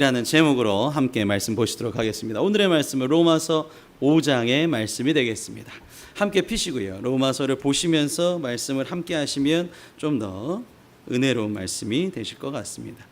라는 제목으로 함께 말씀 보시도록 하겠습니다. 오늘의 말씀은 로마서 5장의 말씀이 되겠습니다. 함께 피시고요. 로마서를 보시면서 말씀을 함께 하시면 좀 더 은혜로운 말씀이 되실 것 같습니다.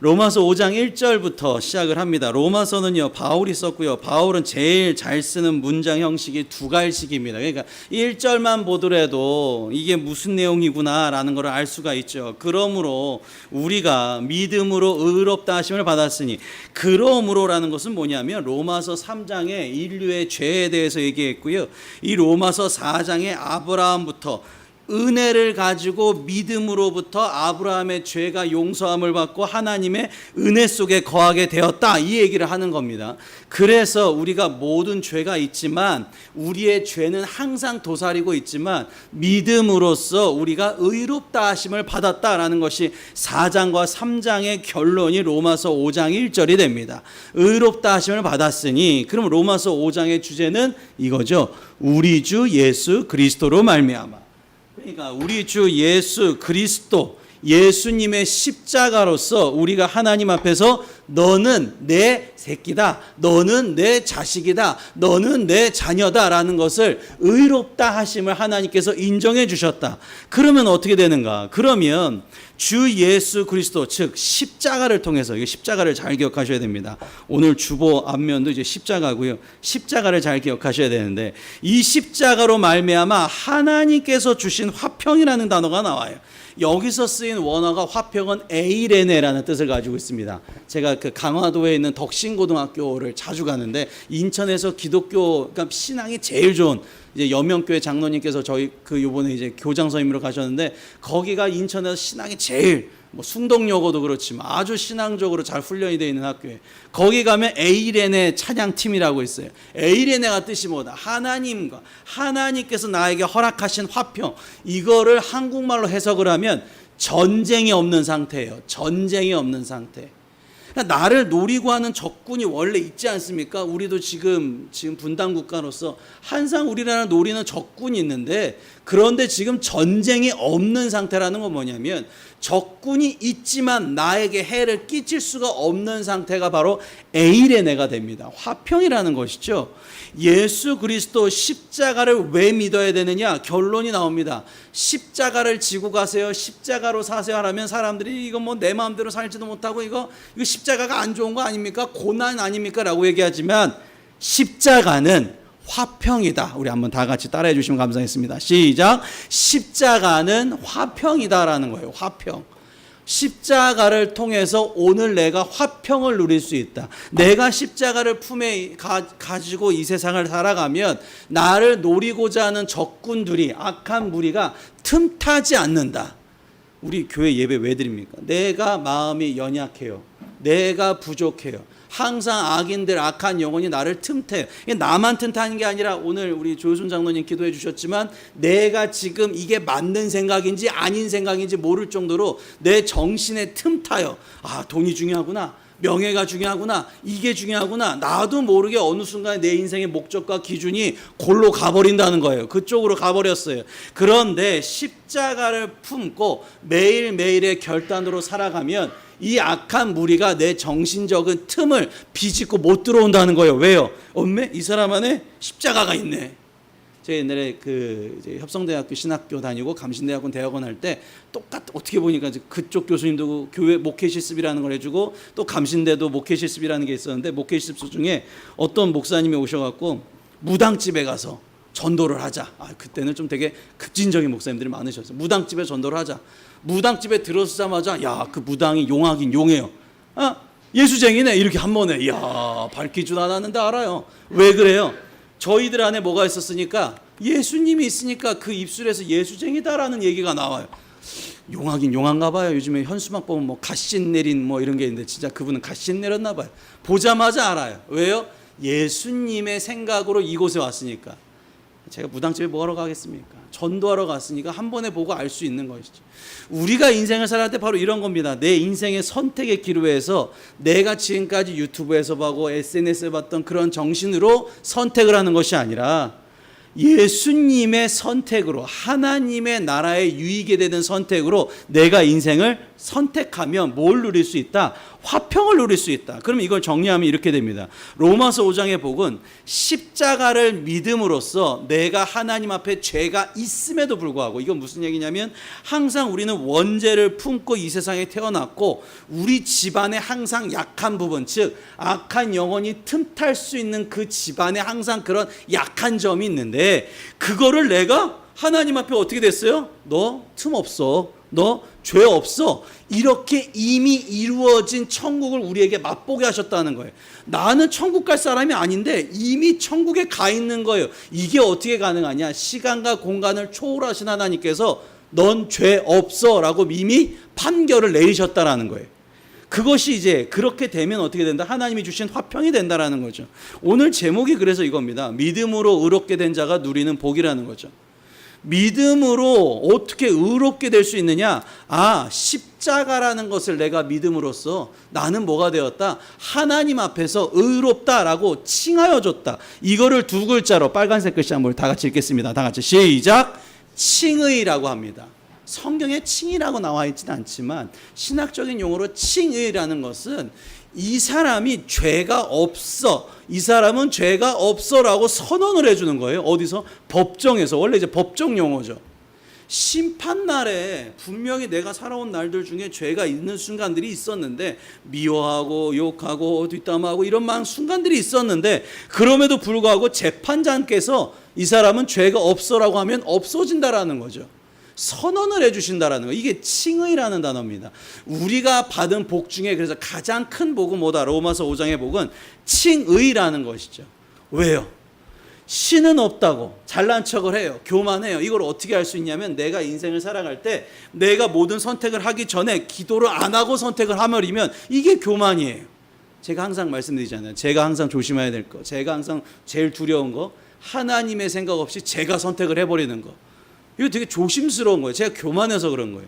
로마서 5장 1절부터 시작을 합니다. 로마서는요, 바울이 썼고요. 바울은 제일 잘 쓰는 문장 형식이 두 가지씩입니다. 그러니까 1절만 보더라도 이게 무슨 내용이구나라는 걸 알 수가 있죠. 그러므로 우리가 믿음으로 의롭다 하심을 받았으니, 그러므로라는 것은 뭐냐면 로마서 3장에 인류의 죄에 대해서 얘기했고요. 이 로마서 4장에 아브라함부터 은혜를 가지고 믿음으로부터 아브라함의 죄가 용서함을 받고 하나님의 은혜 속에 거하게 되었다, 이 얘기를 하는 겁니다. 그래서 우리가 모든 죄가 있지만, 우리의 죄는 항상 도사리고 있지만 믿음으로써 우리가 의롭다 하심을 받았다라는 것이 4장과 3장의 결론이 로마서 5장 1절이 됩니다. 의롭다 하심을 받았으니, 그럼 로마서 5장의 주제는 이거죠. 우리 주 예수 그리스도로 말미암아. 그러니까 우리 주 예수 그리스도, 예수님의 십자가로서 우리가 하나님 앞에서 너는 내 새끼다, 너는 내 자식이다, 너는 내 자녀다라는 것을 의롭다 하심을 하나님께서 인정해 주셨다. 그러면 어떻게 되는가? 그러면 주 예수 그리스도, 즉 십자가를 통해서, 이 십자가를 잘 기억하셔야 됩니다. 오늘 주보 앞면도 이제 십자가고요. 십자가를 잘 기억하셔야 되는데, 이 십자가로 말미암아 하나님께서 주신 화평이라는 단어가 나와요. 여기서 쓰인 원어가, 화평은 에이레네라는 뜻을 가지고 있습니다. 제가 그 강화도에 있는 덕신고등학교를 자주 가는데, 인천에서 기독교, 그러니까 신앙이 제일 좋은 이제 여명교회 장로님께서 저희 요번에 이제 교장 선임으로 가셨는데, 거기가 인천에서 신앙이 제일, 뭐 숭동여고도 그렇지만 아주 신앙적으로 잘 훈련이 되어 있는 학교에, 거기 가면 에이레네 찬양팀이라고 있어요. 에이레네가 뜻이 뭐다? 하나님과 하나님께서 나에게 허락하신 화평, 이거를 한국말로 해석을 하면 전쟁이 없는 상태예요. 전쟁이 없는 상태. 나를 노리고 하는 적군이 원래 있지 않습니까? 우리도 지금 분단 국가로서 항상 우리나라 노리는 적군이 있는데, 그런데 지금 전쟁이 없는 상태라는 건 뭐냐면, 적군이 있지만 나에게 해를 끼칠 수가 없는 상태가 바로 에이레네가 됩니다. 화평이라는 것이죠. 예수 그리스도 십자가를 왜 믿어야 되느냐? 결론이 나옵니다. 십자가를 지고 가세요, 십자가로 사세요 하라면 사람들이 이거 뭐 내 마음대로 살지도 못하고 이거 십자가가 안 좋은 거 아닙니까? 고난 아닙니까? 라고 얘기하지만, 십자가는 화평이다. 우리 한번 다 같이 따라해 주시면 감사하겠습니다. 시작. 십자가는 화평이다라는 거예요. 화평. 십자가를 통해서 오늘 내가 화평을 누릴 수 있다. 내가 십자가를 품에 가지고 이 세상을 살아가면 나를 노리고자 하는 적군들이, 악한 무리가 틈타지 않는다. 우리 교회 예배 왜 드립니까? 내가 마음이 연약해요. 내가 부족해요. 항상 악인들, 악한 영혼이 나를 틈태요. 나만 틈타는 게 아니라, 오늘 우리 조효순 장로님 기도해 주셨지만, 내가 지금 이게 맞는 생각인지 아닌 생각인지 모를 정도로 내 정신에 틈타요. 아, 돈이 중요하구나, 명예가 중요하구나, 이게 중요하구나. 나도 모르게 어느 순간 내 인생의 목적과 기준이 골로 가버린다는 거예요. 그쪽으로 가버렸어요. 그런데 십자가를 품고 매일매일의 결단으로 살아가면 이 악한 무리가 내 정신적인 틈을 비집고 못 들어온다는 거예요. 왜요? 엄매? 이 사람 안에 십자가가 있네. 제가 옛날에 이제 협성대학교 신학교 다니고 감신대학원 대학원 할 때 어떻게 보니까 그쪽 교수님도 교회 목회 실습이라는 걸 해주고, 또 감신대도 목회 실습이라는 게 있었는데, 목회 실습 중에 어떤 목사님이 오셔갖고 무당집에 가서 전도를 하자. 그때는 좀 되게 급진적인 목사님들이 많으셨어요. 무당집에 전도를 하자. 무당집에 들어서자마자, 야, 그 무당이 용하긴 용해요. 예수쟁이네, 이렇게 한 번에, 야, 밝히지도 않았는데 알아요. 왜 그래요? 저희들 안에 뭐가 있었으니까, 예수님이 있으니까 그 입술에서 예수쟁이다라는 얘기가 나와요. 용하긴 용한가 봐요. 요즘에 현수막 보면 뭐 갓신 내린 뭐 이런 게 있는데, 진짜 그분은 갓신 내렸나 봐요. 보자마자 알아요. 왜요? 예수님의 생각으로 이곳에 왔으니까. 제가 무당집에 뭐하러 가겠습니까? 전도하러 갔으니까 한 번에 보고 알 수 있는 것이죠. 우리가 인생을 살아갈 때 바로 이런 겁니다. 내 인생의 선택의 기로에서 내가 지금까지 유튜브에서 보고 SNS에 봤던 그런 정신으로 선택을 하는 것이 아니라, 예수님의 선택으로, 하나님의 나라에 유익이 되는 선택으로 내가 인생을 선택하면 뭘 누릴 수 있다? 화평을 누릴 수 있다. 그럼 이걸 정리하면 이렇게 됩니다. 로마서 5장의 복은 십자가를 믿음으로써 내가 하나님 앞에 죄가 있음에도 불구하고, 이건 무슨 얘기냐면 항상 우리는 원죄를 품고 이 세상에 태어났고 우리 집안에 항상 약한 부분, 즉 악한 영혼이 틈탈 수 있는 그 집안에 항상 그런 약한 점이 있는데, 그거를 내가 하나님 앞에 어떻게 됐어요? 너 틈 없어, 너 죄 없어, 이렇게 이미 이루어진 천국을 우리에게 맛보게 하셨다는 거예요. 나는 천국 갈 사람이 아닌데 이미 천국에 가 있는 거예요. 이게 어떻게 가능하냐? 시간과 공간을 초월하신 하나님께서 넌 죄 없어 라고 이미 판결을 내리셨다라는 거예요. 그것이 이제 그렇게 되면 어떻게 된다? 하나님이 주신 화평이 된다라는 거죠. 오늘 제목이 그래서 이겁니다. 믿음으로 의롭게 된 자가 누리는 복이라는 거죠. 믿음으로 어떻게 의롭게 될 수 있느냐? 십자가라는 것을 내가 믿음으로써 나는 뭐가 되었다? 하나님 앞에서 의롭다라고 칭하여 줬다. 이거를 두 글자로 빨간색 글씨 한번 다 같이 읽겠습니다. 다 같이 시작. 칭의라고 합니다. 성경에 칭의라고 나와 있지는 않지만 신학적인 용어로 칭의라는 것은 이 사람이 죄가 없어, 이 사람은 죄가 없어라고 선언을 해주는 거예요. 어디서? 법정에서. 원래 이제 법정 용어죠. 심판날에 분명히 내가 살아온 날들 중에 죄가 있는 순간들이 있었는데, 미워하고 욕하고 뒷담화하고 이런 많은 순간들이 있었는데, 그럼에도 불구하고 재판장께서 이 사람은 죄가 없어라고 하면 없어진다라는 거죠. 선언을 해주신다라는 거. 이게 칭의라는 단어입니다. 우리가 받은 복 중에 그래서 가장 큰 복은 뭐다? 로마서 5장의 복은 칭의라는 것이죠. 왜요? 신은 없다고 잘난 척을 해요. 교만해요. 이걸 어떻게 할 수 있냐면, 내가 인생을 살아갈 때 내가 모든 선택을 하기 전에 기도를 안 하고 선택을 하면 이게 교만이에요. 제가 항상 말씀드리잖아요. 제가 항상 조심해야 될 거, 제가 항상 제일 두려운 거, 하나님의 생각 없이 제가 선택을 해버리는 거. 이거 되게 조심스러운 거예요. 제가 교만해서 그런 거예요.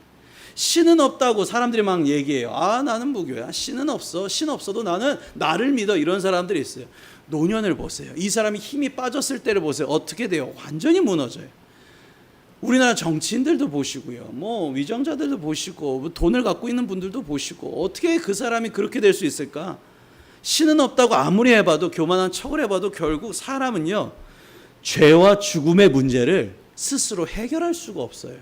신은 없다고 사람들이 막 얘기해요. 나는 무교야. 신은 없어. 신 없어도 나는 나를 믿어. 이런 사람들이 있어요. 노년을 보세요. 이 사람이 힘이 빠졌을 때를 보세요. 어떻게 돼요? 완전히 무너져요. 우리나라 정치인들도 보시고요. 위정자들도 보시고, 돈을 갖고 있는 분들도 보시고, 어떻게 그 사람이 그렇게 될 수 있을까? 신은 없다고 아무리 해봐도, 교만한 척을 해봐도 결국 사람은요, 죄와 죽음의 문제를 스스로 해결할 수가 없어요.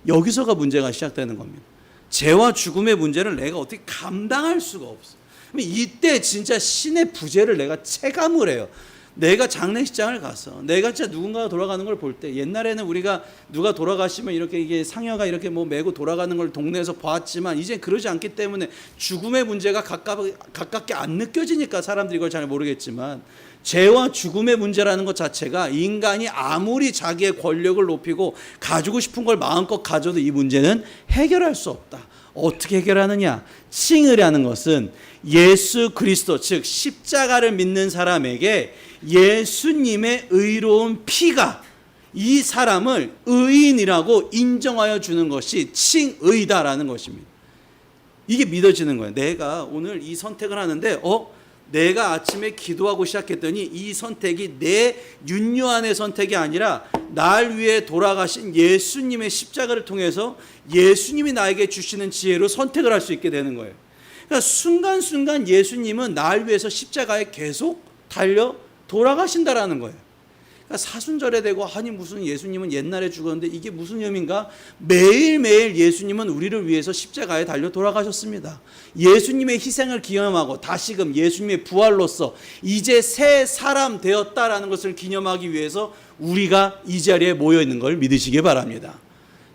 여기서가 문제가 시작되는 겁니다. 죄와 죽음의 문제를 내가 어떻게 감당할 수가 없어. 이때 진짜 신의 부재를 내가 체감을 해요. 내가 장례식장을 가서 내가 진짜 누군가가 돌아가는 걸 볼 때, 옛날에는 우리가 누가 돌아가시면 이렇게 이게 상여가 이렇게 메고 돌아가는 걸 동네에서 봤지만, 이제 그러지 않기 때문에 죽음의 문제가 가깝게 안 느껴지니까 사람들이 이걸 잘 모르겠지만, 죄와 죽음의 문제라는 것 자체가 인간이 아무리 자기의 권력을 높이고 가지고 싶은 걸 마음껏 가져도 이 문제는 해결할 수 없다. 어떻게 해결하느냐? 칭의라는 것은 예수 그리스도, 즉 십자가를 믿는 사람에게 예수님의 의로운 피가 이 사람을 의인이라고 인정하여 주는 것이 칭의다라는 것입니다. 이게 믿어지는 거예요. 내가 오늘 이 선택을 하는데 내가 아침에 기도하고 시작했더니 이 선택이 내 윤요한의 선택이 아니라 날 위해 돌아가신 예수님의 십자가를 통해서 예수님이 나에게 주시는 지혜로 선택을 할 수 있게 되는 거예요. 그러니까 순간순간 예수님은 날 위해서 십자가에 계속 달려 돌아가신다라는 거예요. 그러니까 사순절에 되고 무슨 예수님은 옛날에 죽었는데 이게 무슨 의미인가? 매일매일 예수님은 우리를 위해서 십자가에 달려 돌아가셨습니다. 예수님의 희생을 기념하고 다시금 예수님의 부활로서 이제 새 사람 되었다라는 것을 기념하기 위해서 우리가 이 자리에 모여 있는 걸 믿으시기 바랍니다.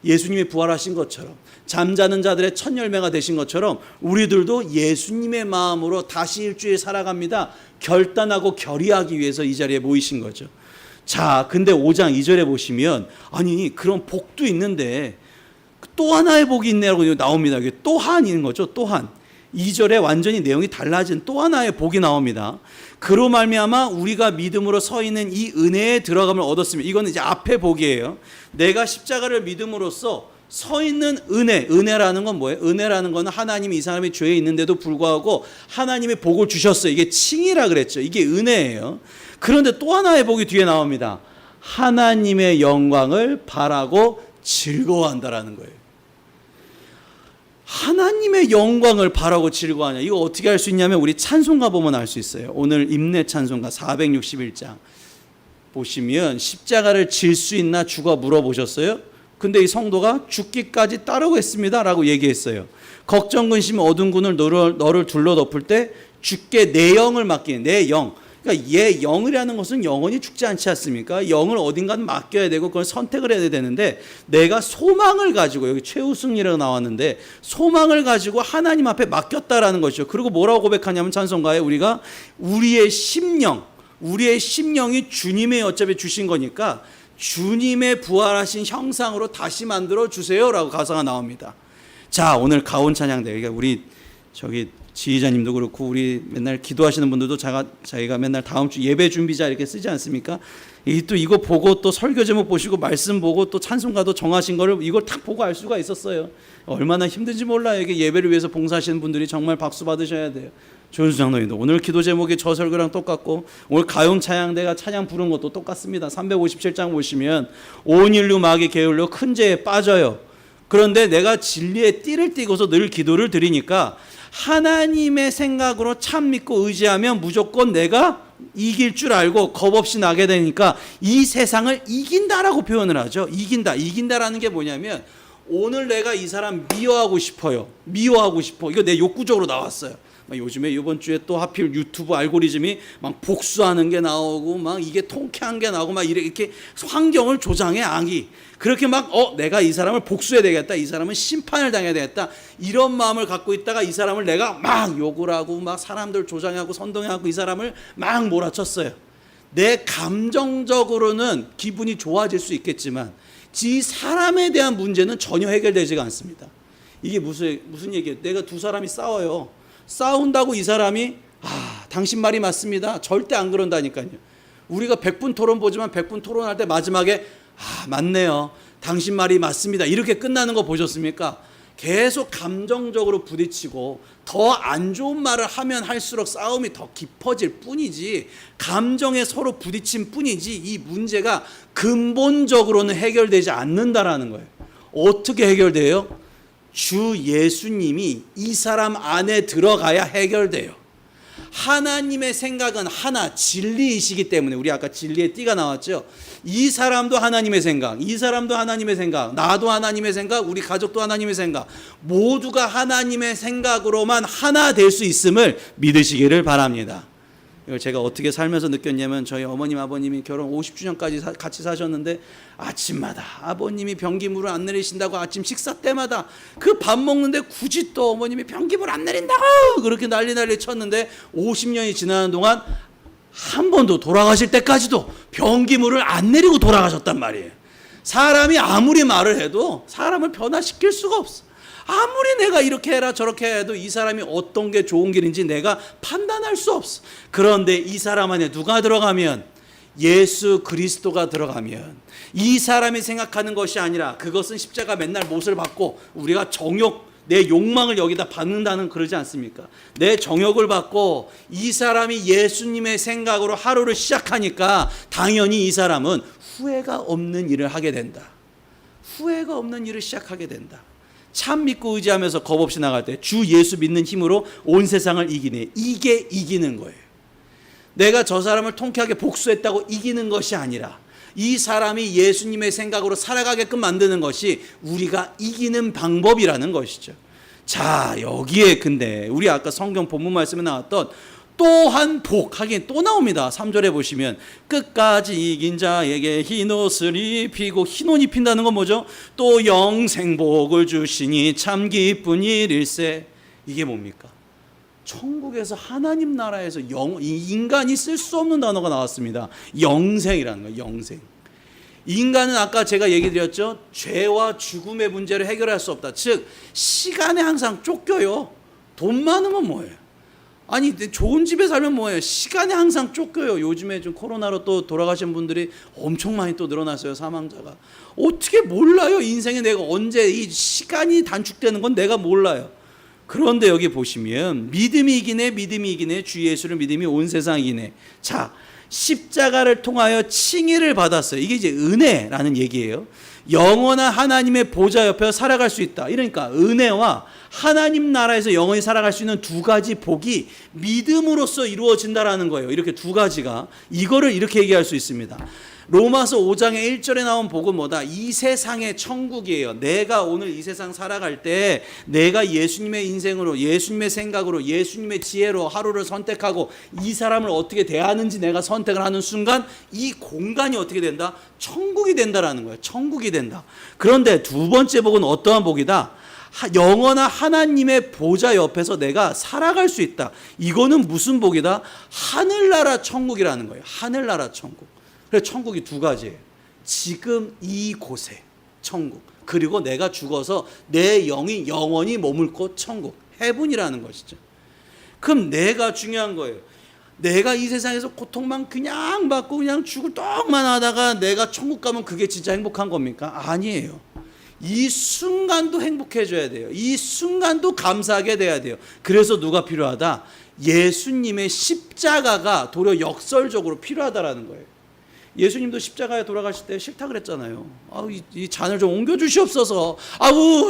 예수님이 부활하신 것처럼, 잠자는 자들의 첫 열매가 되신 것처럼 우리들도 예수님의 마음으로 다시 일주일 살아갑니다. 결단하고 결의하기 위해서 이 자리에 모이신 거죠. 자, 근데 5장 2절에 보시면, 그런 복도 있는데 또 하나의 복이 있네라고 나옵니다. 이게 또한인 거죠. 또한. 2절에 완전히 내용이 달라진 또 하나의 복이 나옵니다. 그로 말미암아 우리가 믿음으로 서 있는 이 은혜에 들어감을 얻었으면, 이거는 이제 앞에 복이에요. 내가 십자가를 믿음으로써 서 있는 은혜라는 건 뭐예요? 은혜라는 건 하나님이 이 사람이 죄에 있는데도 불구하고 하나님의 복을 주셨어요. 이게 칭이라 그랬죠. 이게 은혜예요. 그런데 또 하나의 복이 뒤에 나옵니다. 하나님의 영광을 바라고 즐거워한다라는 거예요. 하나님의 영광을 바라고 즐거워하냐. 이거 어떻게 할 수 있냐면 우리 찬송가 보면 알 수 있어요. 오늘 임내 찬송가 461장 보시면 십자가를 질 수 있나 주가 물어보셨어요. 근데 이 성도가 죽기까지 따르고 있습니다 라고 얘기했어요. 걱정 근심 어두운 군을 너를 둘러덮을 때 주께 내 영을 맡기는 내 영. 그러니까 얘 영이라는 것은 영원히 죽지 않지 않습니까? 영을 어딘가는 맡겨야 되고 그걸 선택을 해야 되는데 내가 소망을 가지고 여기 최우승이라고 나왔는데 소망을 가지고 하나님 앞에 맡겼다라는 것이죠. 그리고 뭐라고 고백하냐면 찬송가에 우리가 우리의 심령이 주님의 어차피 주신 거니까 주님의 부활하신 형상으로 다시 만들어 주세요라고 가사가 나옵니다. 자, 오늘 가온 찬양대 그러니까 우리 저기 지휘자님도 그렇고 우리 맨날 기도하시는 분들도 자기가 맨날 다음 주 예배 준비자 이렇게 쓰지 않습니까? 또 이거 보고 또 설교 제목 보시고 말씀 보고 또 찬송가도 정하신 거를 이걸 딱 보고 알 수가 있었어요. 얼마나 힘든지 몰라요. 이게 예배를 위해서 봉사하시는 분들이 정말 박수 받으셔야 돼요. 조윤수 장로님도 오늘 기도 제목이 저 설교랑 똑같고 오늘 가용 찬양대가 찬양 부른 것도 똑같습니다. 357장 보시면 온 인류 마귀 게을러 큰 죄에 빠져요. 그런데 내가 진리의 띠를 띠고서 늘 기도를 드리니까 하나님의 생각으로 참 믿고 의지하면 무조건 내가 이길 줄 알고 겁 없이 나게 되니까 이 세상을 이긴다라고 표현을 하죠. 이긴다라는 게 뭐냐면 오늘 내가 이 사람 미워하고 싶어. 이거 내 욕구적으로 나왔어요. 요즘에 이번 주에 또 하필 유튜브 알고리즘이 막 복수하는 게 나오고 막 이게 통쾌한 게 나오고 막 이렇게 환경을 조장해 악이. 그렇게 막 내가 이 사람을 복수해야 되겠다. 이 사람은 심판을 당해야 되겠다. 이런 마음을 갖고 있다가 이 사람을 내가 막 욕을 하고 막 사람들 조장하고 선동하고 이 사람을 막 몰아쳤어요. 내 감정적으로는 기분이 좋아질 수 있겠지만 이 사람에 대한 문제는 전혀 해결되지가 않습니다. 이게 무슨 얘기예요? 내가 두 사람이 싸워요. 싸운다고 이 사람이 당신 말이 맞습니다. 절대 안 그런다니까요. 우리가 100분 토론 보지만 100분 토론할 때 마지막에 맞네요. 당신 말이 맞습니다. 이렇게 끝나는 거 보셨습니까? 계속 감정적으로 부딪히고 더 안 좋은 말을 하면 할수록 싸움이 더 깊어질 뿐이지 감정에 서로 부딪힌 뿐이지 이 문제가 근본적으로는 해결되지 않는다라는 거예요. 어떻게 해결돼요? 주 예수님이 이 사람 안에 들어가야 해결돼요. 하나님의 생각은 하나, 진리이시기 때문에 우리 아까 진리의 띠가 나왔죠. 이 사람도 하나님의 생각, 이 사람도 하나님의 생각, 나도 하나님의 생각, 우리 가족도 하나님의 생각, 모두가 하나님의 생각으로만 하나 될 수 있음을 믿으시기를 바랍니다. 이걸 제가 어떻게 살면서 느꼈냐면 저희 어머님 아버님이 결혼 50주년까지 같이 사셨는데 아침마다 아버님이 변기물을 안 내리신다고 아침 식사 때마다 그 밥 먹는데 굳이 또 어머님이 변기물 안 내린다고 그렇게 난리 쳤는데 50년이 지나는 동안 한 번도 돌아가실 때까지도 변기물을 안 내리고 돌아가셨단 말이에요. 사람이 아무리 말을 해도 사람을 변화시킬 수가 없어. 아무리 내가 이렇게 해라 저렇게 해도 이 사람이 어떤 게 좋은 길인지 내가 판단할 수 없어. 그런데 이 사람 안에 누가 들어가면 예수 그리스도가 들어가면 이 사람이 생각하는 것이 아니라 그것은 십자가 맨날 못을 받고 우리가 정욕 내 욕망을 여기다 받는다는 그러지 않습니까? 내 정욕을 받고 이 사람이 예수님의 생각으로 하루를 시작하니까 당연히 이 사람은 후회가 없는 일을 하게 된다. 후회가 없는 일을 시작하게 된다. 참 믿고 의지하면서 겁 없이 나갈 때 주 예수 믿는 힘으로 온 세상을 이기네. 이게 이기는 거예요. 내가 저 사람을 통쾌하게 복수했다고 이기는 것이 아니라 이 사람이 예수님의 생각으로 살아가게끔 만드는 것이 우리가 이기는 방법이라는 것이죠. 자, 여기에 근데 우리 아까 성경 본문 말씀에 나왔던 또한 복 하긴 또 나옵니다. 3절에 보시면 끝까지 이긴 자에게 흰옷을 입히고 흰옷 입힌다는 건 뭐죠? 또 영생복을 주시니 참 기쁜 일일세. 이게 뭡니까? 천국에서 하나님 나라에서 인간이 쓸 수 없는 단어가 나왔습니다. 영생이라는 거예요. 영생. 인간은 아까 제가 얘기 드렸죠. 죄와 죽음의 문제를 해결할 수 없다. 즉 시간에 항상 쫓겨요. 돈 많으면 뭐예요? 아니 좋은 집에 살면 뭐예요? 시간에 항상 쫓겨요. 요즘에 좀 코로나로 또 돌아가신 분들이 엄청 많이 또 늘어났어요. 사망자가. 어떻게 몰라요? 인생에 내가 언제 이 시간이 단축되는 건 내가 몰라요. 그런데 여기 보시면 믿음이 이기네 주 예수를 믿음이 온 세상 이기네. 자, 십자가를 통하여 칭의를 받았어요. 이게 이제 은혜라는 얘기예요. 영원한 하나님의 보좌 옆에서 살아갈 수 있다. 이러니까 은혜와 하나님 나라에서 영원히 살아갈 수 있는 두 가지 복이 믿음으로써 이루어진다라는 거예요. 이렇게 두 가지가. 이거를 이렇게 얘기할 수 있습니다. 로마서 5장의 1절에 나온 복은 뭐다? 이 세상의 천국이에요. 내가 오늘 이 세상 살아갈 때 내가 예수님의 인생으로, 예수님의 생각으로, 예수님의 지혜로 하루를 선택하고 이 사람을 어떻게 대하는지 내가 선택을 하는 순간 이 공간이 어떻게 된다? 천국이 된다라는 거예요. 천국이 된다. 그런데 두 번째 복은 어떠한 복이다? 영원한 하나님의 보좌 옆에서 내가 살아갈 수 있다. 이거는 무슨 복이다? 하늘나라 천국이라는 거예요. 하늘나라 천국. 그래서 천국이 두 가지예요. 지금 이곳에 천국, 그리고 내가 죽어서 내 영이 영원히 머물 곳 천국, 헤븐이라는 것이죠. 그럼 내가 중요한 거예요. 내가 이 세상에서 고통만 그냥 받고 그냥 죽을 떡만 하다가 내가 천국 가면 그게 진짜 행복한 겁니까? 아니에요. 이 순간도 행복해져야 돼요. 이 순간도 감사하게 돼야 돼요. 그래서 누가 필요하다? 예수님의 십자가가 도리어 역설적으로 필요하다라는 거예요. 예수님도 십자가에 돌아가실 때 싫다 그랬잖아요. 이 잔을 좀 옮겨 주시옵소서.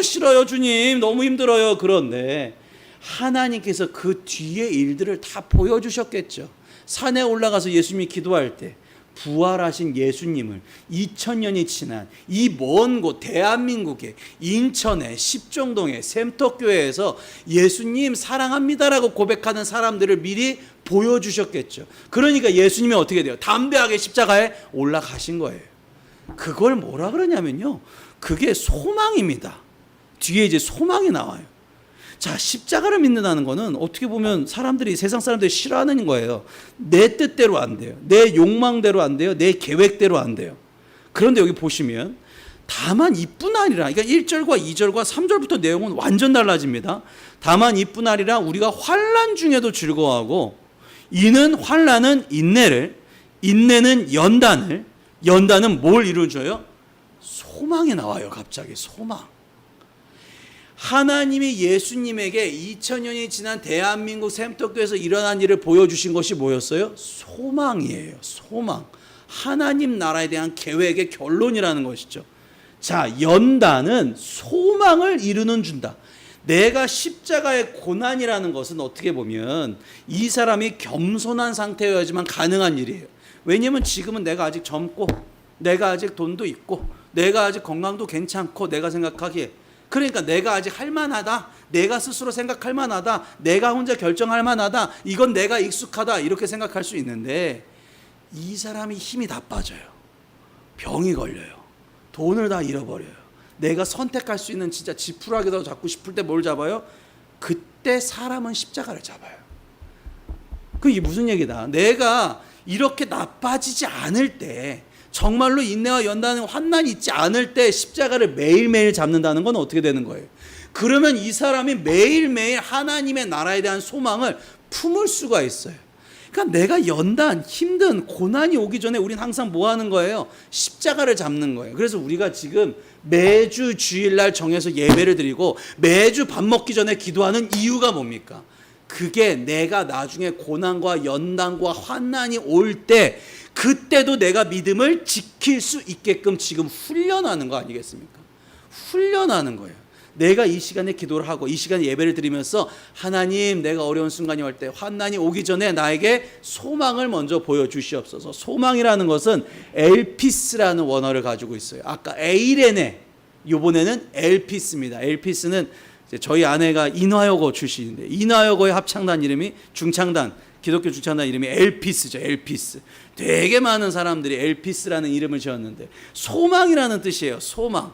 싫어요 주님, 너무 힘들어요. 그런데 하나님께서 그 뒤에 일들을 다 보여주셨겠죠. 산에 올라가서 예수님이 기도할 때 부활하신 예수님을 2000년이 지난 이 먼 곳 대한민국의 인천의 십정동의 샘터교회에서 예수님 사랑합니다라고 고백하는 사람들을 미리 보여주셨겠죠. 그러니까 예수님이 어떻게 돼요? 담대하게 십자가에 올라가신 거예요. 그걸 뭐라 그러냐면요, 그게 소망입니다. 뒤에 이제 소망이 나와요. 자, 십자가를 믿는다는 거는 어떻게 보면 세상 사람들이 싫어하는 거예요. 내 뜻대로 안 돼요. 내 욕망대로 안 돼요. 내 계획대로 안 돼요. 그런데 여기 보시면 다만 이뿐 아니라, 그러니까 1절과 2절과 3절부터 내용은 완전 달라집니다. 다만 이뿐 아니라 우리가 환난 중에도 즐거워하고, 이는 환난은 인내를, 인내는 연단을, 연단은 뭘 이루어줘요? 소망이 나와요. 갑자기 소망. 하나님이 예수님에게 2000년이 지난 대한민국 샘터교에서 일어난 일을 보여주신 것이 뭐였어요? 소망이에요. 소망. 하나님 나라에 대한 계획의 결론이라는 것이죠. 자, 연단은 소망을 이루는 준다. 내가 십자가의 고난이라는 것은 어떻게 보면 이 사람이 겸손한 상태여야지만 가능한 일이에요. 왜냐하면 지금은 내가 아직 젊고, 내가 아직 돈도 있고, 내가 아직 건강도 괜찮고, 내가 생각하기에, 그러니까 내가 아직 할만하다, 내가 스스로 생각할 만하다, 내가 혼자 결정할 만하다, 이건 내가 익숙하다, 이렇게 생각할 수 있는데, 이 사람이 힘이 다 빠져요. 병이 걸려요. 돈을 다 잃어버려요. 내가 선택할 수 있는 진짜 지푸라기도 잡고 싶을 때 뭘 잡아요? 그때 사람은 십자가를 잡아요. 그게 무슨 얘기다? 내가 이렇게 나빠지지 않을 때, 정말로 인내와 연단은 환난이 있지 않을 때 십자가를 매일매일 잡는다는 건 어떻게 되는 거예요? 그러면 이 사람이 매일매일 하나님의 나라에 대한 소망을 품을 수가 있어요. 그러니까 내가 연단, 힘든 고난이 오기 전에 우린 항상 뭐 하는 거예요? 십자가를 잡는 거예요. 그래서 우리가 지금 매주 주일날 정해서 예배를 드리고 매주 밥 먹기 전에 기도하는 이유가 뭡니까? 그게 내가 나중에 고난과 연단과 환난이 올 때, 그때도 내가 믿음을 지킬 수 있게끔 지금 훈련하는 거 아니겠습니까? 훈련하는 거예요. 내가 이 시간에 기도를 하고 이 시간에 예배를 드리면서 하나님, 내가 어려운 순간이 올 때, 환난이 오기 전에 나에게 소망을 먼저 보여주시옵소서. 소망이라는 것은 엘피스라는 원어를 가지고 있어요. 아까 에이레네, 이번에는 엘피스입니다. 엘피스는 저희 아내가 인화여고 출신인데, 인화여고의 합창단 이름이 중창단, 기독교 중창단 이름이 엘피스죠. 엘피스. 되게 많은 사람들이 엘피스라는 이름을 지었는데 소망이라는 뜻이에요. 소망.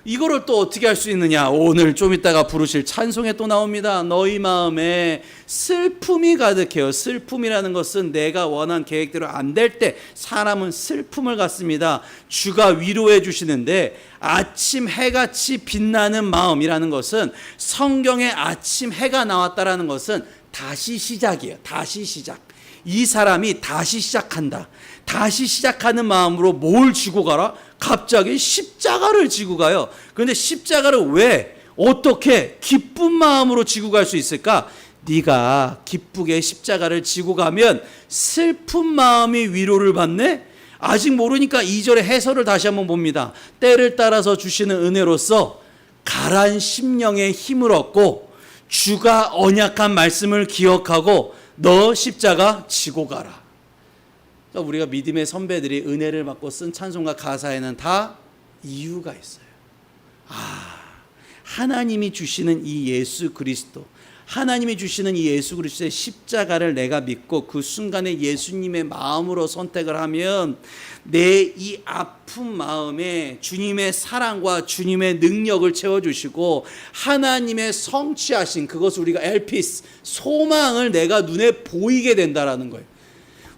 이거를 또 어떻게 할 수 있느냐? 오늘 좀 이따가 부르실 찬송에 또 나옵니다. 너희 마음에 슬픔이 가득해요. 슬픔이라는 것은 내가 원한 계획대로 안 될 때 사람은 슬픔을 갖습니다. 주가 위로해 주시는데, 아침 해같이 빛나는 마음이라는 것은, 성경에 아침 해가 나왔다라는 것은 다시 시작이에요. 다시 시작. 이 사람이 다시 시작한다. 다시 시작하는 마음으로 뭘 지고 가라? 갑자기 십자가를 지고 가요. 그런데 십자가를 왜, 어떻게 기쁜 마음으로 지고 갈 수 있을까? 네가 기쁘게 십자가를 지고 가면 슬픈 마음이 위로를 받네? 아직 모르니까 2절의 해설을 다시 한번 봅니다. 때를 따라서 주시는 은혜로서 가란 심령의 힘을 얻고 주가 언약한 말씀을 기억하고 너 십자가 지고 가라. 그러니까 우리가 믿음의 선배들이 은혜를 받고 쓴 찬송가 가사에는 다 이유가 있어요. 하나님이 주시는 이 예수 그리스도, 하나님이 주시는 이 예수 그리스도의 십자가를 내가 믿고 그 순간에 예수님의 마음으로 선택을 하면 내 이 아픈 마음에 주님의 사랑과 주님의 능력을 채워주시고 하나님의 성취하신 그것을 우리가 엘피스, 소망을 내가 눈에 보이게 된다라는 거예요.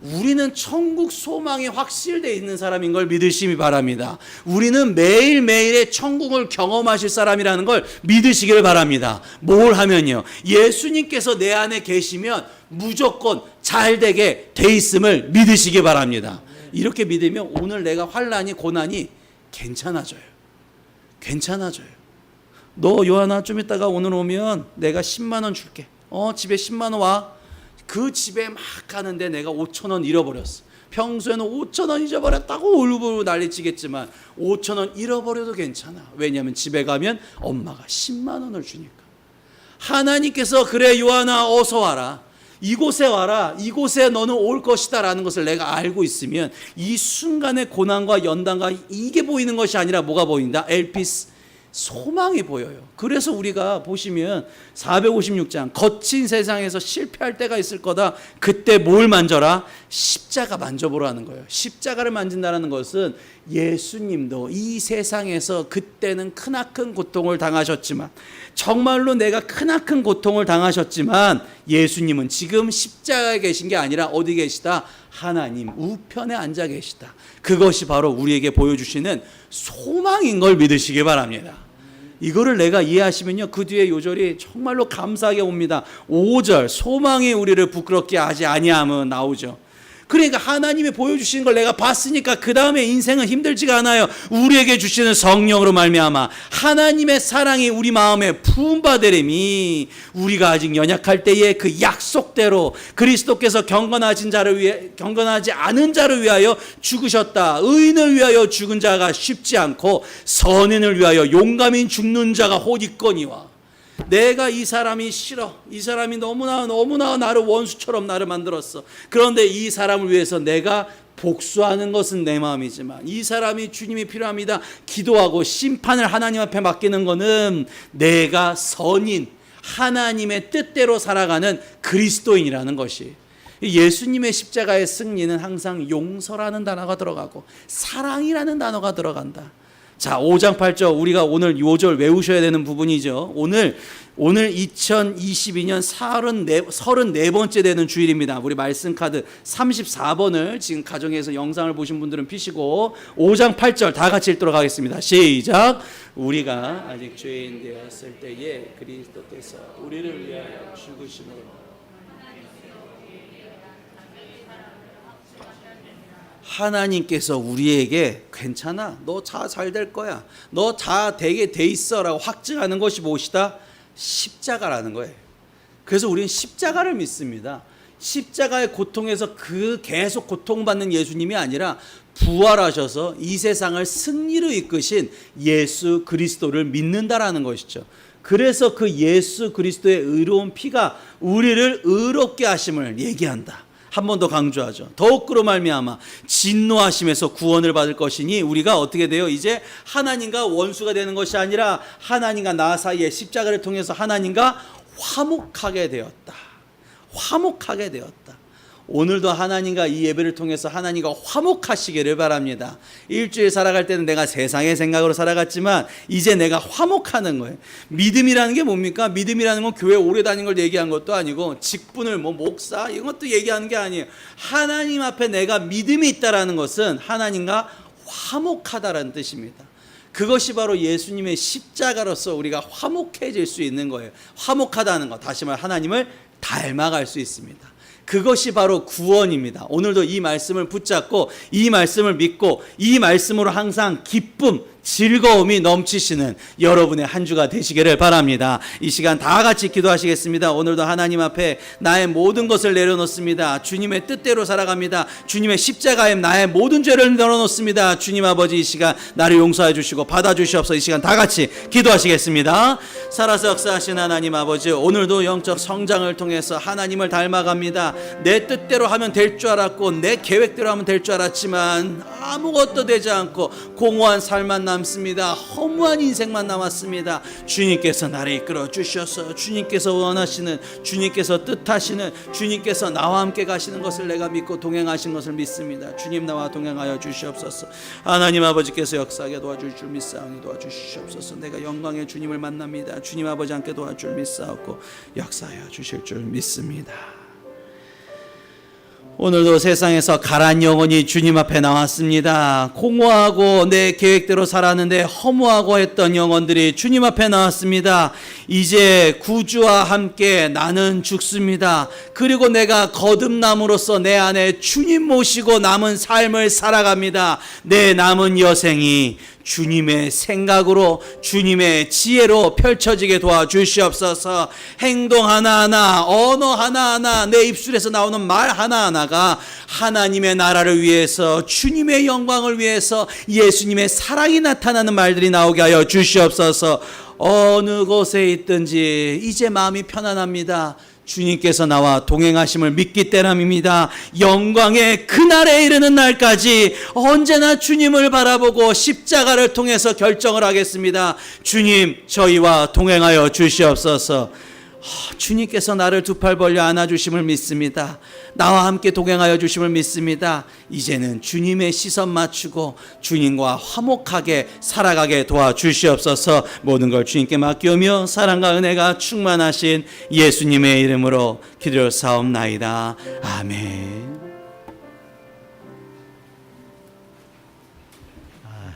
우리는 천국 소망이 확실되어 있는 사람인 걸 믿으시기 바랍니다. 우리는 매일매일의 천국을 경험하실 사람이라는 걸 믿으시기를 바랍니다. 뭘 하면요, 예수님께서 내 안에 계시면 무조건 잘되게 돼 있음을 믿으시기 바랍니다. 이렇게 믿으면 오늘 내가 환난이 고난이 괜찮아져요. 너 요한아 좀 이따가 오늘 오면 내가 10만 원 줄게. 집에 10만 원 와. 그 집에 막 가는데 내가 5천 원 잃어버렸어. 평소에는 5천 원 잊어버렸다고 울고 난리치겠지만 5천 원 잃어버려도 괜찮아. 왜냐하면 집에 가면 엄마가 10만 원을 주니까. 하나님께서 그래 요한아 어서 와라. 이곳에 와라. 이곳에 너는 올 것이다 라는 것을 내가 알고 있으면 이 순간의 고난과 연단과 이게 보이는 것이 아니라 뭐가 보인다? 엘피스, 소망이 보여요. 그래서 우리가 보시면 456장 거친 세상에서 실패할 때가 있을 거다. 그때 뭘 만져라? 십자가 만져보라는 거예요. 십자가를 만진다는 것은 예수님도 이 세상에서 그때는 크나큰 고통을 당하셨지만, 정말로 내가 크나큰 고통을 당하셨지만 예수님은 지금 십자가에 계신 게 아니라 어디 계시다? 하나님 우편에 앉아 계시다. 그것이 바로 우리에게 보여주시는 소망인 걸 믿으시기 바랍니다. 이거를 내가 이해하시면요, 그 뒤에 요절이 정말로 감사하게 옵니다. 5절 소망이 우리를 부끄럽게 하지 아니함은 나오죠. 그러니까 하나님이 보여주시는 걸 내가 봤으니까 그 다음에 인생은 힘들지가 않아요. 우리에게 주시는 성령으로 말미암아 하나님의 사랑이 우리 마음에 부음받으림이 우리가 아직 연약할 때에 그 약속대로 그리스도께서 경건하지 않은 자를 위하여 죽으셨다. 의인을 위하여 죽은 자가 쉽지 않고 선인을 위하여 용감히 죽는 자가 곧 있거니와. 내가 이 사람이 싫어. 이 사람이 너무나 나를 원수처럼 나를 만들었어. 그런데 이 사람을 위해서 내가 복수하는 것은 내 마음이지만 이 사람이 주님이 필요합니다. 기도하고 심판을 하나님 앞에 맡기는 것은 내가 선인 하나님의 뜻대로 살아가는 그리스도인이라는 것이. 예수님의 십자가의 승리는 항상 용서라는 단어가 들어가고 사랑이라는 단어가 들어간다. 자, 5장 8절 우리가 오늘 5절 외우셔야 되는 부분이죠. 오늘 2022년 34번째 되는 주일입니다. 우리 말씀 카드 34번을 지금 가정에서 영상을 보신 분들은 피시고 5장 8절 다 같이 읽도록 하겠습니다. 시작. 우리가 아직 죄인 되었을 때에 그리스도께서 우리를 위하여 죽으심으로 하나님께서 우리에게 괜찮아, 너 다 잘 될 거야, 너 다 되게 돼 있어 라고 확증하는 것이 무엇이다? 십자가라는 거예요. 그래서 우리는 십자가를 믿습니다. 십자가의 고통에서 계속 고통받는 예수님이 아니라 부활하셔서 이 세상을 승리로 이끄신 예수 그리스도를 믿는다라는 것이죠. 그래서 그 예수 그리스도의 의로운 피가 우리를 의롭게 하심을 얘기한다. 한 번 더 강조하죠. 더욱으로 말미암아 진노하심에서 구원을 받을 것이니 우리가 어떻게 돼요? 이제 하나님과 원수가 되는 것이 아니라 하나님과 나 사이에 십자가를 통해서 하나님과 화목하게 되었다. 오늘도 하나님과 이 예배를 통해서 하나님과 화목하시기를 바랍니다. 일주일 살아갈 때는 내가 세상의 생각으로 살아갔지만 이제 내가 화목하는 거예요. 믿음이라는 게 뭡니까? 믿음이라는 건 교회 오래 다닌 걸 얘기한 것도 아니고 직분을 목사 이런 것도 얘기하는 게 아니에요. 하나님 앞에 내가 믿음이 있다라는 것은 하나님과 화목하다라는 뜻입니다. 그것이 바로 예수님의 십자가로서 우리가 화목해질 수 있는 거예요. 화목하다는 것, 다시 말해 하나님을 닮아갈 수 있습니다. 그것이 바로 구원입니다. 오늘도 이 말씀을 붙잡고 이 말씀을 믿고 이 말씀으로 항상 기쁨, 즐거움이 넘치시는 여러분의 한 주가 되시기를 바랍니다. 이 시간 다 같이 기도하시겠습니다. 오늘도 하나님 앞에 나의 모든 것을 내려놓습니다. 주님의 뜻대로 살아갑니다. 주님의 십자가에 나의 모든 죄를 내려놓습니다. 주님 아버지, 이 시간 나를 용서해 주시고 받아주시옵소서. 이 시간 다 같이 기도하시겠습니다. 살아서 역사하신 하나님 아버지, 오늘도 영적 성장을 통해서 하나님을 닮아갑니다. 내 뜻대로 하면 될 줄 알았고 내 계획대로 하면 될 줄 알았지만 아무것도 되지 않고 공허한 삶만 남습니다. 허무한 인생만 남았습니다. 주님께서 나를 이끌어 주셔서 주님께서 원하시는, 주님께서 뜻하시는, 주님께서 나와 함께 가시는 것을 내가 믿고 동행하신 것을 믿습니다. 주님 나와 동행하여 주시옵소서. 하나님 아버지께서 역사하게 도와줄 줄 믿사오니 도와주시옵소서. 내가 영광의 주님을 만납니다. 주님 아버지 함께 도와줄 줄 믿사옵고 역사하여 주실 줄 믿습니다. 오늘도 세상에서 가란 영혼이 주님 앞에 나왔습니다. 공허하고 내 계획대로 살았는데 허무하고 했던 영혼들이 주님 앞에 나왔습니다. 이제 구주와 함께 나는 죽습니다. 그리고 내가 거듭남으로써 내 안에 주님 모시고 남은 삶을 살아갑니다. 내 남은 여생이 주님의 생각으로, 주님의 지혜로 펼쳐지게 도와주시옵소서. 행동 하나하나, 언어 하나하나, 내 입술에서 나오는 말 하나하나가 하나님의 나라를 위해서, 주님의 영광을 위해서, 예수님의 사랑이 나타나는 말들이 나오게 하여 주시옵소서. 어느 곳에 있든지 이제 마음이 편안합니다. 주님께서 나와 동행하심을 믿기 때문입니다. 영광의 그날에 이르는 날까지 언제나 주님을 바라보고 십자가를 통해서 결정을 하겠습니다. 주님, 저희와 동행하여 주시옵소서. 주님께서 나를 두 팔 벌려 안아주심을 믿습니다. 나와 함께 동행하여 주심을 믿습니다. 이제는 주님의 시선 맞추고 주님과 화목하게 살아가게 도와주시옵소서. 모든 걸 주님께 맡기오며 사랑과 은혜가 충만하신 예수님의 이름으로 기도사옵나이다. 아멘.